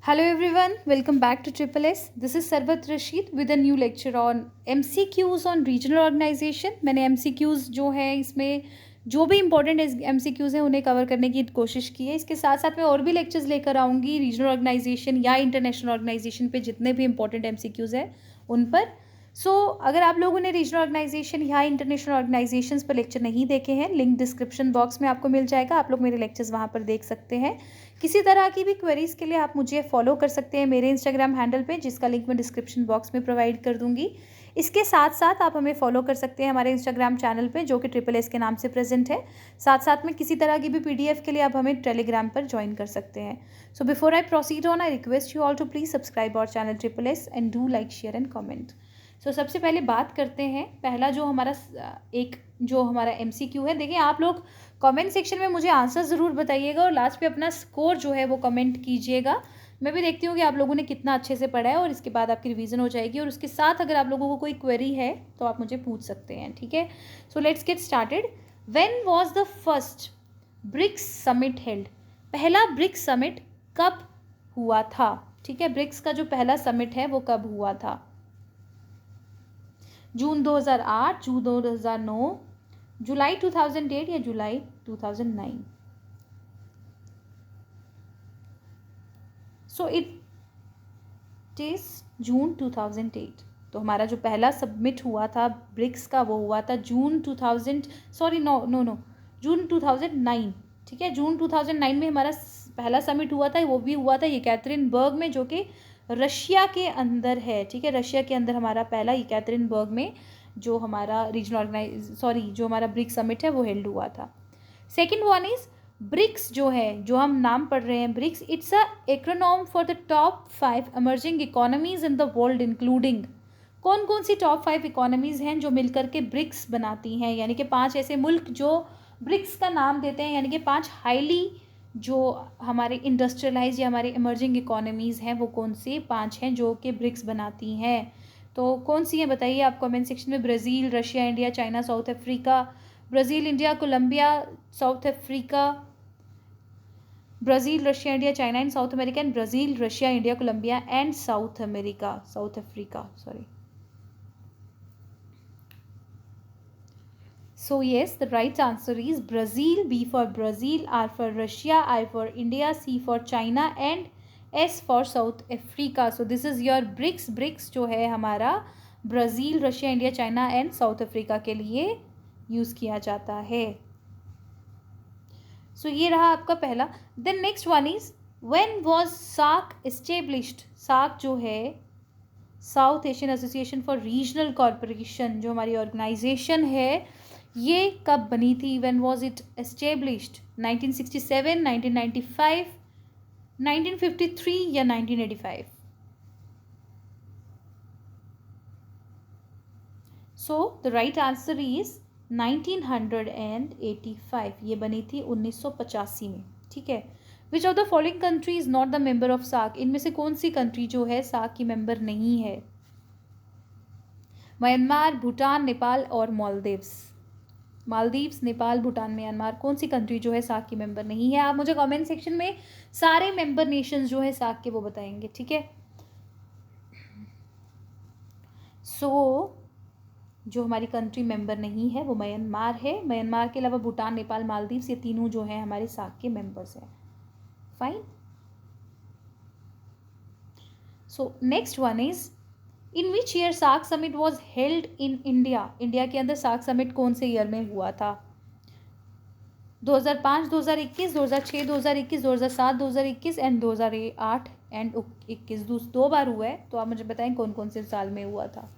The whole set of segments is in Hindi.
Hello everyone, welcome back to Triple S. This is Sarbat Rashid with a new lecture on MCQs on regional organization. मैंने MCQs जो है इसमें जो भी इंपॉर्टेंट MCQs हैं उन्हें कवर करने की कोशिश की है. इसके साथ साथ मैं और भी लेक्चर्स लेकर आऊँगी रीजनल ऑर्गेनाइजेशन या इंटरनेशनल ऑर्गेनाइजेशन पे जितने भी इंपॉर्टेंट MCQs हैं उन पर. अगर आप लोगों ने रीजनल ऑर्गेनाइजेशन या इंटरनेशनल ऑर्गेनाइजेशंस पर लेक्चर नहीं देखे हैं, लिंक डिस्क्रिप्शन बॉक्स में आपको मिल जाएगा. आप लोग मेरे लेक्चर्स वहाँ पर देख सकते हैं. किसी तरह की भी क्वेरीज के लिए आप मुझे फॉलो कर सकते हैं मेरे इंस्टाग्राम हैंडल पे, जिसका लिंक मैं डिस्क्रिप्शन बॉक्स में प्रोवाइड कर दूंगी. इसके साथ साथ आप हमें फॉलो कर सकते हैं हमारे इंस्टाग्राम चैनल पे, जो कि ट्रिपल एस के नाम से प्रेजेंट है. साथ साथ में किसी तरह की भी PDF के लिए आप हमें टेलीग्राम पर ज्वाइन कर सकते हैं. So before I proceed on, I request you all to please subscribe our channel triple S and do like, share and comment. सबसे पहले बात करते हैं. पहला जो हमारा MCQ है, देखिए आप लोग कमेंट सेक्शन में मुझे आंसर ज़रूर बताइएगा और लास्ट पे अपना स्कोर जो है वो कमेंट कीजिएगा. मैं भी देखती हूँ कि आप लोगों ने कितना अच्छे से पढ़ा है और इसके बाद आपकी रिवीजन हो जाएगी. और उसके साथ अगर आप लोगों को कोई क्वेरी है तो आप मुझे पूछ सकते हैं, ठीक है. Let's get started. When was the first BRICS summit held? पहला ब्रिक्स समिट कब हुआ था? ठीक है, ब्रिक्स का जो पहला समिट है वो कब हुआ था? जून 2008, जून 2009, जुलाई 2008 या जुलाई 2009? इट इज जून 2008. तो हमारा जो पहला सबमिट हुआ था ब्रिक्स का वो हुआ था जून 2009. ठीक है, जून 2009 में हमारा पहला समिट हुआ था. वो भी हुआ था येकैतरिनबर्ग में, जो कि रशिया के अंदर है. ठीक है, रशिया के अंदर हमारा पहला येकैतरिनबर्ग में जो हमारा जो हमारा ब्रिक्स समिट है वो हेल्ड हुआ था. सेकेंड वन इज ब्रिक्स जो है, जो हम नाम पढ़ रहे हैं BRICS, it's a acronym for the top 5 emerging economies in the world, including. कौन कौन सी टॉप 5 इकोनॉमीज हैं जो मिलकर के ब्रिक्स बनाती हैं? यानी कि 5 ऐसे मुल्क जो ब्रिक्स का नाम देते हैं, यानी कि 5 हाईली जो हमारे इंडस्ट्रियलाइज या हमारे इमर्जिंग इकोनॉमीज़ हैं, वो कौन सी 5 हैं जो कि ब्रिक्स बनाती हैं? तो कौन सी हैं बताइए आप कमेंट सेक्शन में. Brazil, Russia, India, China, South Africa. Brazil, India, Colombia, South Africa. Brazil, Russia, India, China and South America. And Brazil, Russia, India, Colombia and South Africa. So yes, the right answer is Brazil. B for Brazil, R for Russia, I for India, C for China and S for South Africa. So this is your BRICS. BRICS जो है हमारा Brazil, Russia, India, China and South Africa के लिए यूज़ किया जाता है. ये रहा आपका पहला. Then next one is when was SAARC established? SAARC जो है South Asian Association for Regional Corporation, जो हमारी ऑर्गेनाइजेशन है, ये कब बनी थी? When was it established? 1967, 1995, 1953 या 1985? The right answer is 1985. ये बनी थी 1985 में. ठीक है. Which of the following country is not the member of SAARC? इनमें से कौन सी कंट्री जो है सार्क की मेंबर नहीं है? म्यांमार, भूटान, नेपाल और मालदीव्स, नेपाल, भूटान, म्यांमार. कौन सी कंट्री जो है सार्क की मेंबर नहीं है? आप मुझे कमेंट सेक्शन में सारे मेंबर नेशंस जो है सार्क के वो बताएंगे. ठीक है. जो हमारी कंट्री मेंबर नहीं है वो म्यांमार है. म्यांमार के अलावा भूटान, नेपाल, मालदीव्स, ये तीनों जो है हमारे सार्क के मेंबर्स हैं. Fine. Next one is in which year SAARC summit was held in India? India के अंदर सार्क समिट कौन से ईयर में हुआ था? 2005, 2021, 2006, 2021, 2007, 2021 एंड 2008 एंड 21. 2 बार हुआ है. तो आप मुझे बताएं कौन कौन से साल में हुआ था?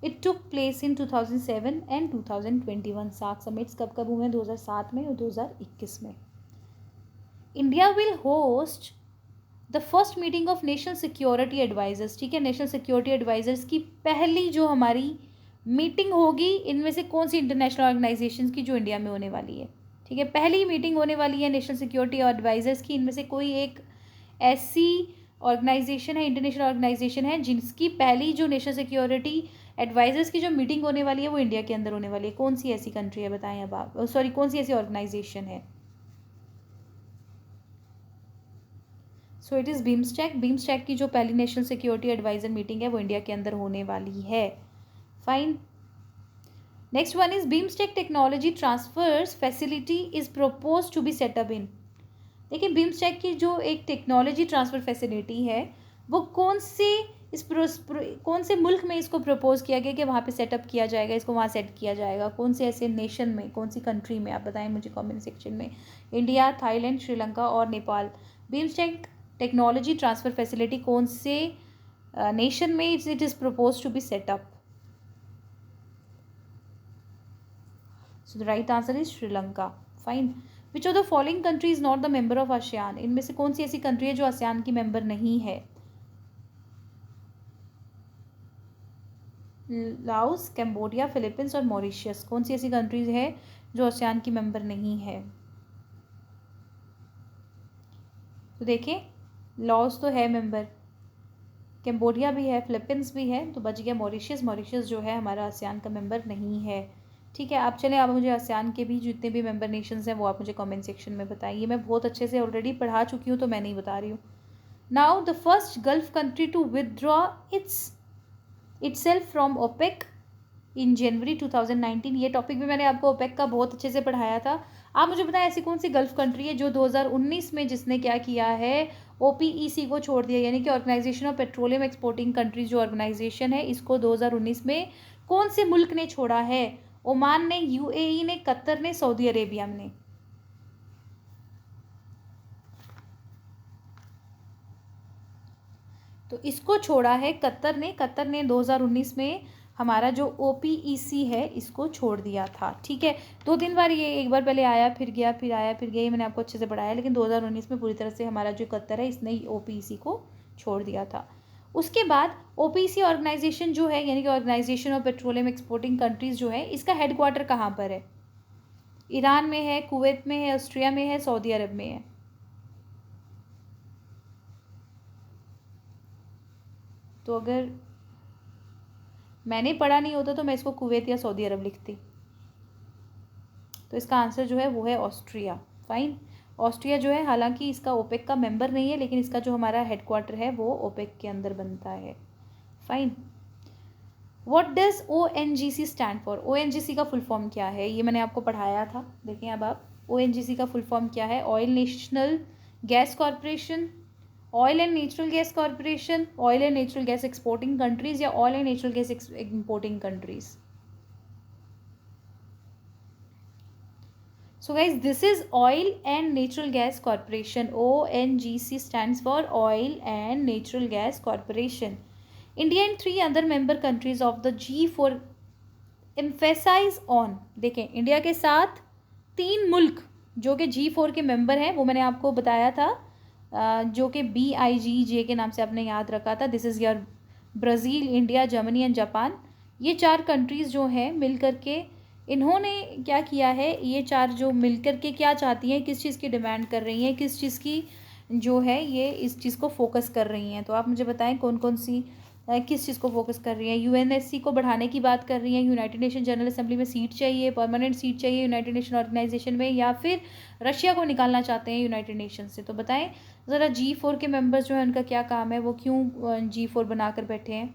It took place in 2007 and 2021. SAARC summits कब कब हुए हैं? 2007 में और 2021 में. India will host the first meeting of national security advisers. ठीक है, नेशनल सिक्योरिटी एडवाइजर्स की पहली जो हमारी मीटिंग होगी, इनमें से कौन सी इंटरनेशनल ऑर्गेनाइजेशंस की जो इंडिया में होने वाली है? ठीक है, पहली मीटिंग होने वाली है नेशनल सिक्योरिटी एडवाइजर्स की. इनमें से कोई एक ऐसी ऑर्गेनाइजेशन है, इंटरनेशनल ऑर्गेनाइजेशन है, जिसकी पहली जो नेशनल सिक्योरिटी एडवाइजर्स की जो मीटिंग होने वाली है वो इंडिया के अंदर होने वाली है। कौन सी ऐसी कंट्री है बताएं अब आप, सॉरी कौन सी ऐसी ऑर्गेनाइजेशन है? So it is BIMSTEC. BIMSTEC की जो पहली नेशनल सिक्योरिटी एडवाइजर मीटिंग है वो इंडिया के अंदर होने वाली है। Fine. Next one is BIMSTEC technology transfers facility is propose to be set up in. देखिए बिम्स्टेक की जो एक टेक्नोलॉजी ट्रांसफ़र फैसिलिटी है वो कौन से मुल्क में इसको प्रपोज किया गया कि वहाँ पे सेटअप किया जाएगा, इसको वहाँ सेट किया जाएगा, कौन से ऐसे नेशन में, कौन सी कंट्री में, आप बताएं मुझे कमेंट सेक्शन में। इंडिया, थाईलैंड, श्रीलंका और Nepal. BIMSTEC technology transfer facility कौन से नेशन में it is propose to be set up? So the right answer is Sri Lanka. Fine. Which of the following country is not the member of ASEAN. इनमें से कौन सी ऐसी कंट्री है जो आसियान की मेंबर नहीं है? लाओस, कैम्बोडिया, फिलीपींस और मॉरिशियस। कौन सी ऐसी कंट्रीज है जो आसियान की मेंबर नहीं है? तो देखिए लाओस तो है मेंबर, कैम्बोडिया भी है, फिलीपींस भी है, तो बच गया मॉरिशियस। मॉरिशियस जो है हमारा आसियान का मेंबर नहीं है। ठीक है, आप चलें, आप मुझे आसियान के भी जितने भी मेंबर नेशंस हैं वो आप मुझे कमेंट सेक्शन में बताइए। मैं बहुत अच्छे से ऑलरेडी पढ़ा चुकी हूँ तो मैं नहीं बता रही हूँ। Now the first Gulf country to withdraw itself from OPEC in January 2019। ये टॉपिक भी मैंने आपको ओपेक का बहुत अच्छे से पढ़ाया था। आप मुझे बताएं ऐसी कौन सी गल्फ कंट्री है जो 2019 में जिसने क्या किया है, OPEC को छोड़ दिया, यानी कि organization of petroleum exporting countries जो ऑर्गेनाइजेशन है इसको 2019 में कौन से मुल्क ने छोड़ा है? ओमान ने, UAE ने, कतर ने, सऊदी अरेबिया ने। तो इसको छोड़ा है कतर ने। कतर ने 2019 में हमारा जो OPEC है इसको छोड़ दिया था। ठीक है, 2-3 बार ये, एक बार पहले आया फिर गया, फिर आया फिर गया, ये मैंने आपको अच्छे से पढ़ाया, लेकिन 2019 में पूरी तरह से हमारा जो कतर है इसने OPEC को छोड़ दिया था। उसके बाद OPEC ऑर्गेनाइजेशन जो है, यानी कि organization of petroleum exporting countries जो है, इसका हेडक्वार्टर कहाँ पर है? ईरान में है, कुवैत में है, ऑस्ट्रिया में है, सऊदी अरब में है। तो अगर मैंने पढ़ा नहीं होता तो मैं इसको कुवैत या सऊदी अरब लिखती। तो इसका आंसर जो है वो है ऑस्ट्रिया। फाइन। ऑस्ट्रिया जो है हालांकि इसका ओपेक का मेंबर नहीं है, लेकिन इसका जो हमारा हेडक्वार्टर है वो ओपेक के अंदर बनता है। Fine. What does ONGC stand for? ONGC का फुल फॉर्म क्या है? ये मैंने आपको पढ़ाया था, देखें अब आप। ONGC का फुल फॉर्म क्या है? Oil national gas corporation, oil and natural gas corporation, oil and natural gas exporting countries, या oil and natural gas importing countries. So guys, this is Oil and Natural Gas Corporation. ONGC stands for Oil and Natural Gas Corporation. India and 3 other member countries of the G4 emphasize on. देखें, इंडिया के साथ 3 मुल्क जो कि G4 के मेंबर हैं, वो मैंने आपको बताया था, जो कि BIGJ के नाम से आपने याद रखा था। This is your Brazil, India, Germany and Japan. ये 4 कंट्रीज़ जो हैं मिल करके इन्होंने क्या किया है, ये 4 जो मिलकर के क्या चाहती हैं, किस चीज़ की डिमांड कर रही हैं, किस चीज़ की जो है ये इस चीज़ को फोकस कर रही हैं। तो आप मुझे बताएं कौन कौन सी किस चीज़ को फोकस कर रही हैं? UNSC को बढ़ाने की बात कर रही हैं, यूनाइटेड नेशन जनरल असेंबली में सीट चाहिए, परमानेंट सीट चाहिए यूनाइटेड नेशन ऑर्गेनाइजेशन में, या फिर रशिया को निकालना चाहते हैं यूनाइटेड नेशन से। तो बताएं ज़रा G4 के मेंबर्स जो हैं उनका क्या काम है, वो क्यों G4 बना कर बैठे हैं?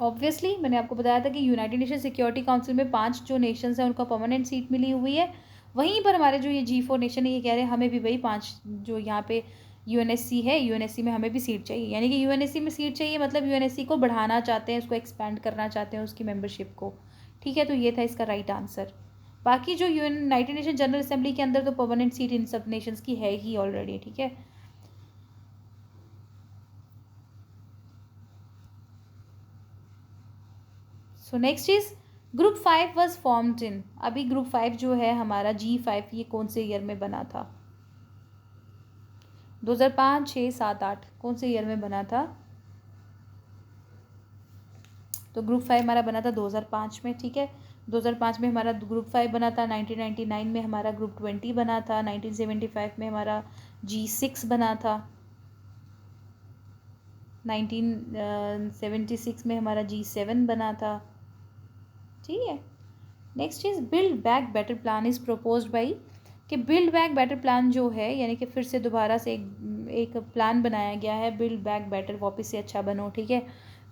ऑब्वियसली मैंने आपको बताया था कि यूनाइटेड नेशन सिक्योरिटी काउंसिल में 5 जो नेशंस हैं उनको परमानेंट सीट मिली हुई है। वहीं पर हमारे जो ये G4 नेशन है ये कह रहे हैं हमें भी वही 5 जो यहाँ पे UNSC है, UNSC में हमें भी सीट चाहिए, यानी कि UNSC में सीट चाहिए मतलब UNSC को बढ़ाना चाहते हैं, उसको एक्सपैंड करना चाहते हैं उसकी मेंबरशिप को। ठीक है, तो ये था इसका राइट आंसर। बाकी जो यूनाइटेड नेशन जनरल असेंबली के अंदर तो परमानेंट सीट इन सब नेशंस की है ही ऑलरेडी। ठीक है, so next is group 5 was formed in. अभी ग्रुप 5 जो है हमारा G5 ये कौन से ईयर में बना था? 2005, 6, 7, 8 कौन से ईयर में बना था? तो ग्रुप 5 हमारा बना था 2005 में। ठीक है, 2005 में हमारा ग्रुप 5 बना था, 1999 में हमारा ग्रुप 20 बना था, 1975 में हमारा G6 बना था, 1976 में हमारा G7 बना था। ठीक है। Next is build back better plan is proposed by, कि बिल्ड बैक बेटर प्लान जो है यानी कि फिर से दोबारा से एक प्लान बनाया गया है, बिल्ड बैक बेटर, वापस से अच्छा बनो। ठीक है।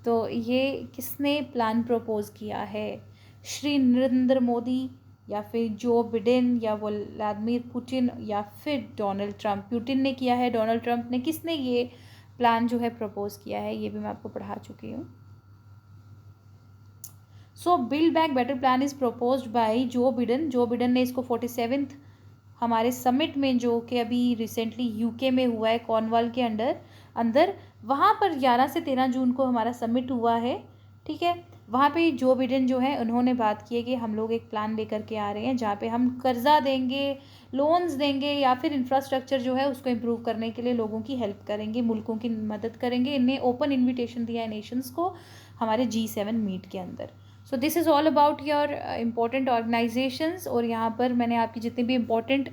तो ये किसने प्लान प्रपोज किया है? श्री नरेंद्र मोदी, या फिर जो बिडेन, या व्लादिमीर पुतिन, या फिर डोनाल्ड ट्रंप? पुतिन ने किया है, डोनाल्ड ट्रंप ने, किसने ये प्लान जो है प्रपोज किया है? ये भी मैं आपको पढ़ा चुकी हूँ। सो build back better plan is proposed by Joe Biden. Joe Biden ने इसको 47th हमारे समिट में, जो कि अभी रिसेंटली यूके में हुआ है, कॉर्नवाल के अंदर वहाँ पर 11 से 13 जून को हमारा समिट हुआ है। ठीक है। वहाँ पे जो बिडेन जो है उन्होंने बात की है कि हम लोग एक प्लान लेकर के आ रहे हैं जहाँ पे हम कर्जा देंगे, लोन्स देंगे, या फिर इंफ्रास्ट्रक्चर जो है उसको इम्प्रूव करने के लिए लोगों की हेल्प करेंगे, मुल्कों की मदद करेंगे। इन्हें ओपन इन्विटेशन दिया है नेशंस को हमारे G7 मीट के अंदर। So this is all about your important organisations, और यहाँ पर मैंने आपकी जितनी भी इम्पोर्टेंट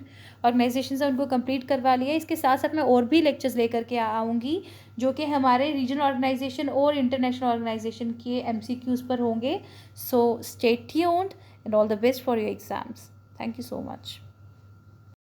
ऑर्गेनाइजेशंस हैं उनको कंप्लीट करवा लिया है। इसके साथ साथ मैं और भी लेक्चर्स लेकर के आऊँगी जो कि हमारे रीजनल ऑर्गेनाइजेशन और इंटरनेशनल ऑर्गेनाइजेशन के MCQs पर होंगे। So stay tuned and all the best for your exams. Thank you so much.